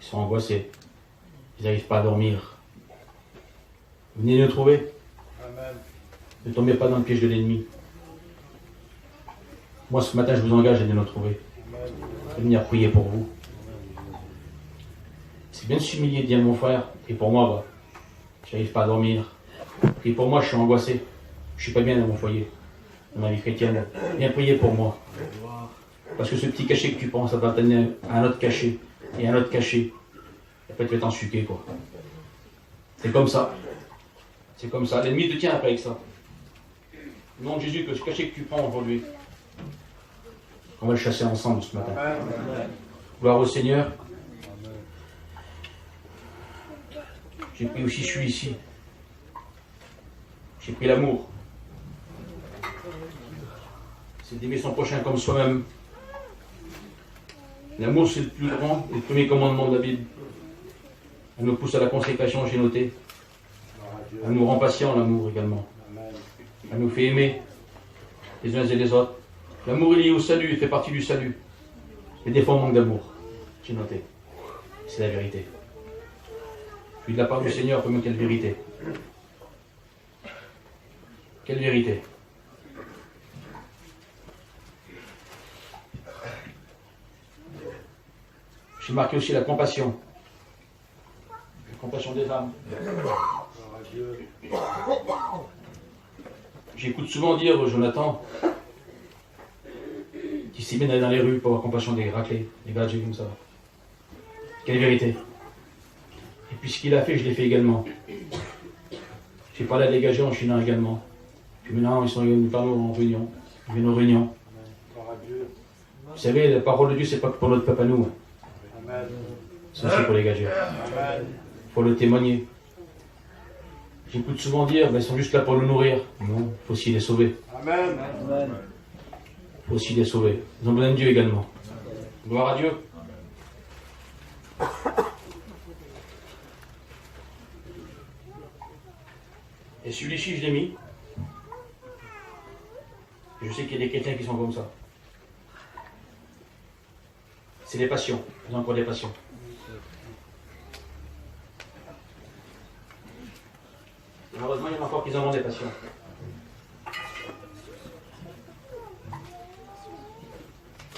ils sont angoissés, ils n'arrivent pas à dormir. Venez nous trouver. Amen. Ne tombez pas dans le piège de l'ennemi. Moi, ce matin, je vous engage à venir nous trouver. À venir prier pour vous. C'est bien de s'humilier, de dire mon frère, et pour moi, bah, je n'arrive pas à dormir. Et pour moi, je suis angoissé. Je ne suis pas bien dans mon foyer, dans ma vie chrétienne. Viens prier pour moi. Parce que ce petit cachet que tu prends, ça va t'amener à un autre cachet, et un autre cachet. Et après, tu vas t'en suquer, quoi. C'est comme ça. C'est comme ça. L'ennemi te tient après avec ça. Au nom de Jésus, que ce cachet que tu prends aujourd'hui, on va le chasser ensemble ce matin. Amen. Gloire au Seigneur. J'ai pris aussi celui-ci. J'ai pris l'amour. C'est d'aimer son prochain comme soi-même. L'amour, c'est le plus grand et le premier commandement de la Bible. Elle nous pousse à la consécration, j'ai noté. Elle nous rend patients, l'amour également. Elle nous fait aimer les uns et les autres. L'amour est lié au salut, il fait partie du salut. Mais des fois, on manque d'amour. J'ai noté. C'est la vérité. Puis de la part du Seigneur, comment quelle vérité? Quelle vérité? J'ai marqué aussi la compassion. La compassion des âmes. J'écoute souvent dire, Jonathan, qui s'y met d'aller dans les rues pour avoir compassion des raclés, des gadgets comme ça. Quelle vérité? Et puis ce qu'il a fait, je l'ai fait également. J'ai parlé à des gadgets en Chine également. Puis maintenant, ils sont venus en réunion. Ils viennent aux réunions. Vous savez, la parole de Dieu, c'est pas que pour notre peuple à nous. C'est aussi pour les gadgets. Il faut le témoigner. J'écoute souvent dire, ils sont juste là pour le nourrir. Non, il faut aussi les sauver. Amen. Il faut aussi les sauver. Ils ont besoin de Dieu également. Gloire à Dieu. Et celui-ci, je l'ai mis. Je sais qu'il y a des chrétiens qui sont comme ça. C'est des passions. Ils ont encore des passions. Malheureusement, il y en a encore qui en ont des passions.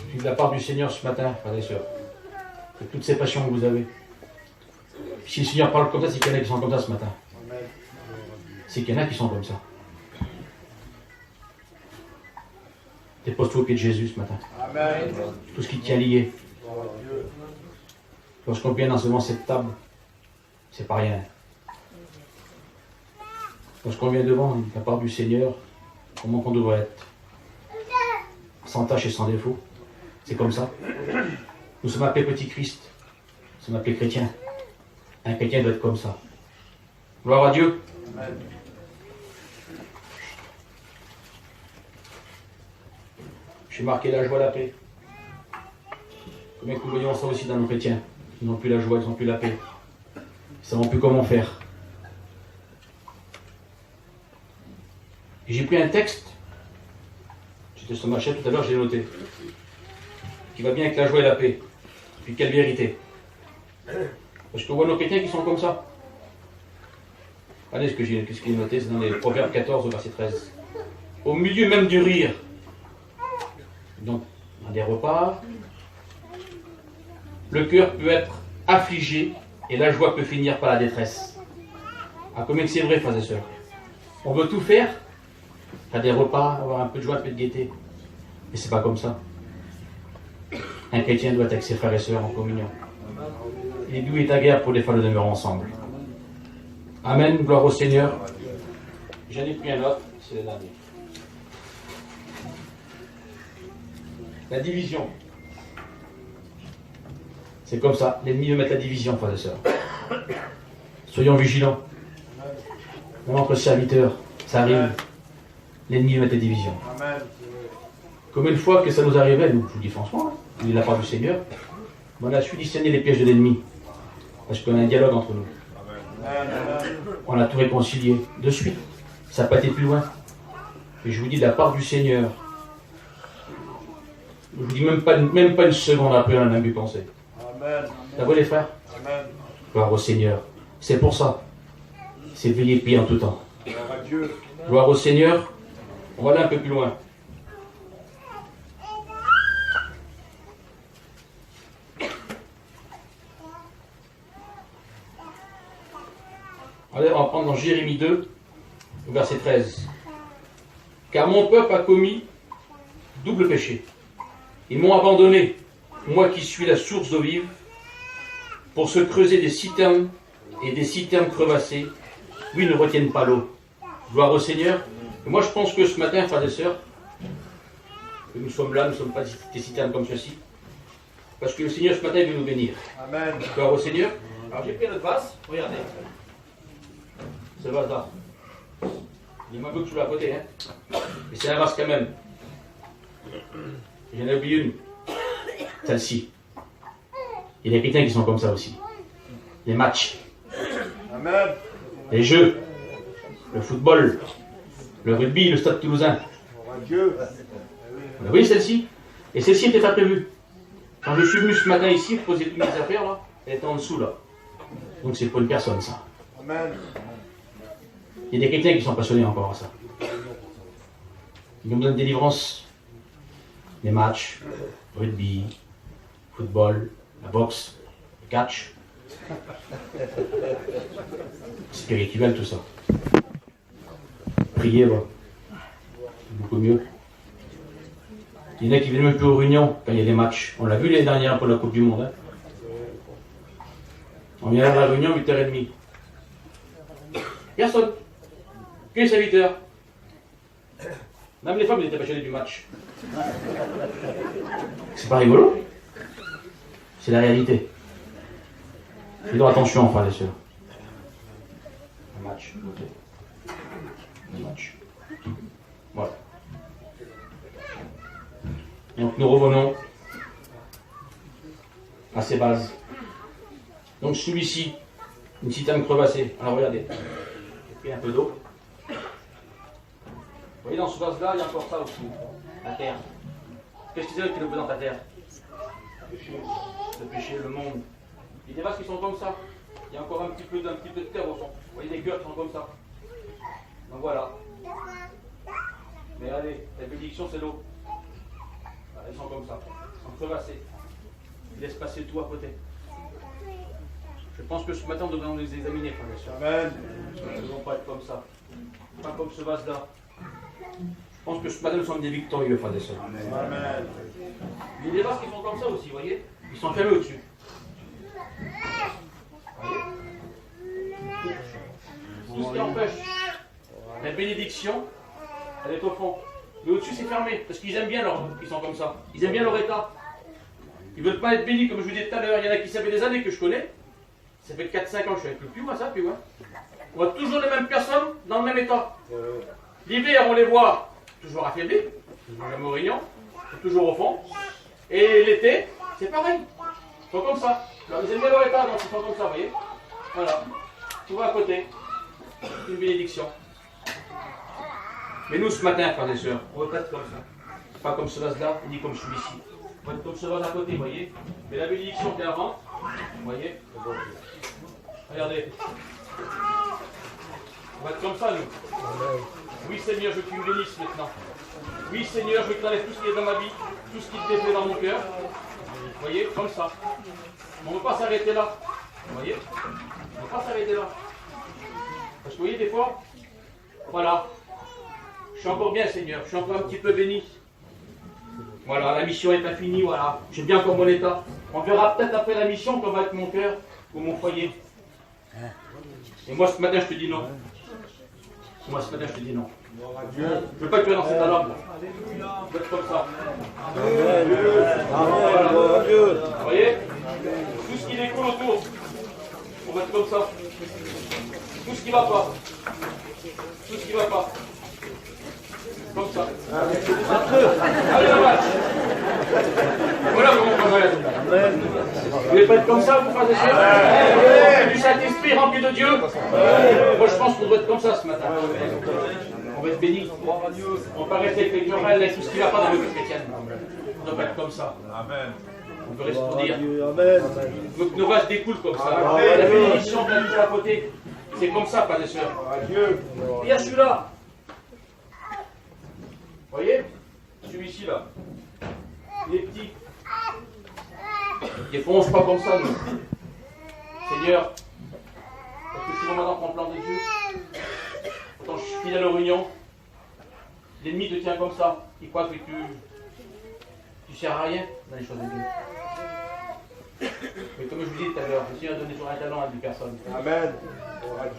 Puis de la part du Seigneur ce matin, frères et sœurs, de toutes ces passions que vous avez. Si le Seigneur parle comme ça, c'est qu'il y en a qui sont comme ça ce matin. C'est qu'il y en a qui sont comme ça. Dépose-toi au pied de Jésus ce matin. Amen. Tout ce qui te tient lié. Lorsqu'on vient dans cette table, c'est pas rien. Lorsqu'on vient devant la part du Seigneur, comment qu'on devrait être? Sans tache et sans défaut. C'est comme ça. Nous sommes appelés petits Christ. Nous sommes appelés chrétiens. Un chrétien doit être comme ça. Gloire à Dieu. J'ai marqué la joie, la paix. Combien que nous voyons ça aussi dans nos chrétiens? Ils n'ont plus la joie, ils n'ont plus la paix. Ils ne savent plus comment faire. Et j'ai pris un texte, j'étais sur ma chaîne tout à l'heure, j'ai noté, qui va bien avec la joie et la paix. Puis quelle vérité. Parce qu'on voit nos chrétiens qui sont comme ça. Regardez ce qu'il est noté, c'est dans les Proverbes 14 au verset 13. Au milieu même du rire, donc dans des repas, le cœur peut être affligé et la joie peut finir par la détresse. Ah, combien que c'est vrai, frères et sœurs. On veut tout faire, faire des repas, avoir un peu de joie, un peu de gaieté. Mais c'est pas comme ça. Un chrétien doit être avec ses frères et sœurs en communion. Et d'où est agréable pour les frères de demeurer ensemble. Amen, gloire au Seigneur. J'en ai pris un autre, c'est le dernier. La division. C'est comme ça, l'ennemi veut mettre la division, frères et sœurs. Soyons vigilants. Même entre serviteurs, ça arrive. L'ennemi veut mettre la division. Comme une fois que ça nous arrivait, nous, je vous dis franchement, il est de la part du Seigneur, on a su discerner les pièges de l'ennemi. Parce qu'on a un dialogue entre nous. On a tout réconcilié de suite. Ça n'a pas été plus loin. Et je vous dis de la part du Seigneur. Je vous dis même pas une seconde après, on en a pu penser. D'accord les frères? Gloire au Seigneur. C'est pour ça. C'est veiller pied en tout temps. Gloire au Seigneur. On va aller un peu plus loin. Allez, on va prendre dans Jérémie 2, verset 13. Car mon peuple a commis double péché. Ils m'ont abandonné, moi qui suis la source d'eau vive, pour se creuser des citernes et des citernes crevassées. Oui, ils ne retiennent pas l'eau. Gloire au Seigneur. Et moi, je pense que ce matin, frères et sœurs, que nous sommes là, nous ne sommes pas des citernes comme ceci, parce que le Seigneur, ce matin, il veut nous bénir. Amen. Gloire au Seigneur. Alors, j'ai pris notre vase, regardez. Ce vase-là. Il m'a un peu que tu l'as à côté, hein. Mais c'est un vase quand même. J'en ai oublié une. Celle-ci. Il y a des chrétiens qui sont comme ça aussi. Les matchs. Amen. Les jeux. Le football. Le rugby, le stade toulousain. Vous voyez celle-ci? Et celle-ci était pas prévue. Quand je suis venu ce matin ici, poser toutes mes affaires, là, elle était en dessous, là. Donc c'est pour une personne, ça. Amen. Il y a des chrétiens qui sont passionnés encore à ça. Ils ont besoin de délivrance. Les matchs, rugby, football, la boxe, le catch. Spirituel, tout ça. Prier, voilà. Beaucoup mieux. Il y en a qui viennent même plus aux réunions quand il y a des matchs. On l'a vu l'année dernière pour la Coupe du Monde. Hein. On vient à la réunion 8h30. Personne. Que les serviteurs. Même les femmes, ils étaient passionnés du match. C'est pas rigolo. C'est la réalité. Fais donc attention, frères et sœurs. Un match. Un match. Voilà. Donc nous revenons à ces bases. Donc celui-ci, une citerne crevassée. Alors regardez. J'ai pris un peu d'eau. Vous voyez, dans ce vase-là, il y a encore ça aussi. La terre. Qu'est-ce qu'ils avaient qui est le peu dans ta terre? Le péché, le monde. Il y a des vases qui sont comme ça. Il y a encore un petit peu de terre au fond. Vous voyez, des cœurs qui sont comme ça. Donc voilà. Mais allez, la bénédiction, c'est l'eau. Elles sont comme ça. Elles sont crevassées. Ils laissent passer tout à côté. Je pense que ce matin, on devrait nous les examiner, frères et sœurs. Amen. Ils ne vont pas être comme ça. Pas comme ce vase-là. Je pense que ce matin, nous sommes des victorieux, frères et sœurs. Amen. Il y a des vases qui sont comme ça aussi, vous voyez. Ils sont fermés au-dessus. Tout ce qui empêche la bénédiction, elle est au fond. Mais au-dessus, c'est fermé. Parce qu'ils aiment bien ils sont comme ça. Ils aiment bien leur état. Ils ne veulent pas être bénis, comme je vous disais tout à l'heure. Il y en a qui ça fait des années que je connais. Ça fait 4-5 ans que je suis avec le plus loin, ça, plus loin. On voit toujours les mêmes personnes dans le même état. L'hiver, on les voit toujours affaiblis, toujours jamais aux réunions. c'est toujours au fond. Et l'été, c'est pareil. Ils sont comme ça. Alors, ils aiment bien leur état, donc ils sont comme ça, vous voyez. Voilà. Tout va à côté. Une bénédiction. Mais nous, ce matin, frères et sœurs, on va être comme ça. Pas comme ce vase-là, ni comme celui-ci. On va être comme ce vase à côté, vous voyez. Mais la bénédiction qui est avant, vous voyez. Regardez. On va être comme ça, nous. Oui, Seigneur, je veux que tu me bénisses maintenant. Oui, Seigneur, je veux que tu enlèves tout ce qui est dans ma vie, tout ce qui te déplaît dans mon cœur. Vous voyez, comme ça. On ne va pas s'arrêter là. Vous voyez? On ne va pas s'arrêter là. Parce que vous voyez, des fois, voilà. Je suis encore bien, Seigneur. Je suis encore un petit peu béni. Voilà, la mission est infinie, voilà. Je suis bien comme mon état. On verra peut-être après la mission comment va être mon cœur ou mon foyer. Et moi, ce matin, je te dis non. Moi, ce matin, je te dis non. Je ne veux pas que tu es dans cet alarme. Je veux être comme ça. Voilà. Vous voyez? Tout ce qui découle autour, on va être comme ça. Tout ce qui ne va pas. Tout ce qui ne va pas. Comme ça. Allez, la match. Voilà comment on va être. Vous voulez pas être comme ça, vous, frères et sœurs? Du Saint-Esprit rempli de Dieu. Moi, je pense qu'on doit être comme ça ce matin. On va être bénis. On va arrêter avec les querelles et tout ce qui ne va pas dans le vie chrétienne. On doit être comme ça. On peut resplendir. Donc nos vases découlent comme ça. La bénédiction de la vie à côté. C'est comme ça, frères et sœurs. Il y a celui-là. Vous voyez? Celui-ci là. Il est petit. Des fois on ne se pas comme ça, nous. Seigneur, parce que je suis vraiment dans ton plan de Dieu. Quand je suis fidèle aux réunions, l'ennemi te tient comme ça. Il croit que tu ne sers à rien dans les choses de Dieu. Mais comme je vous disais tout à l'heure, le Seigneur a donné toujours un talent à une personne. Amen.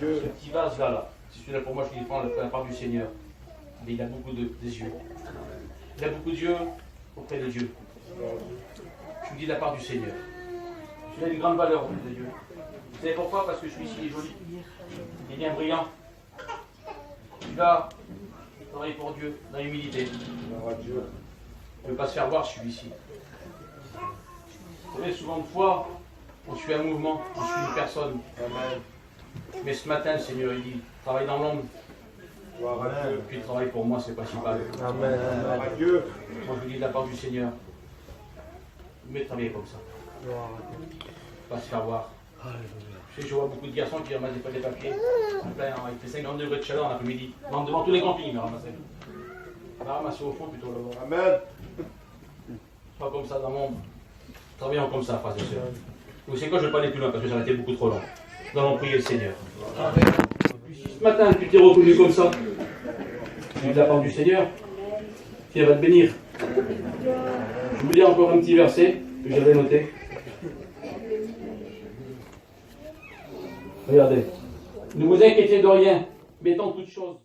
Ce petit vase là, c'est celui-là pour moi, je lui prends de la part du Seigneur. Mais il a beaucoup des yeux. Il a beaucoup d'yeux auprès de Dieu. Je vous dis de la part du Seigneur. Celui-là a une grande valeur auprès de Dieu. Vous savez pourquoi? Parce que celui-ci est joli. Il est bien brillant. Celui-là, travaille pour Dieu, dans l'humilité. Il ne veut pas se faire voir celui-ci. Vous savez, souvent de fois, on suit un mouvement, on suit une personne. Mais ce matin, le Seigneur, il dit, travaille dans l'ombre. Puis il travaille pour moi, c'est principal. Amen. Moi, je vous dis de la part du Seigneur, mais travaillez comme ça. Pas se faire voir. Je vois beaucoup de garçons qui ramassent des papiers en plein, avec les 50 degrés de chaleur en après-midi. Devant tous les campings, ils ramassaient. On va ramasser au fond plutôt là-bas. Amen. Pas comme ça dans l'ombre. Travaillons comme ça, frères et sœurs. Vous savez quoi, je ne vais pas aller plus loin parce que ça va être beaucoup trop long. Nous allons prier le Seigneur. Ce matin, tu t'es reconnu comme ça. De la part du Seigneur, qui va te bénir. Je vous lis encore un petit verset que j'avais noté. Regardez. Ne vous inquiétez de rien, mettons toutes choses.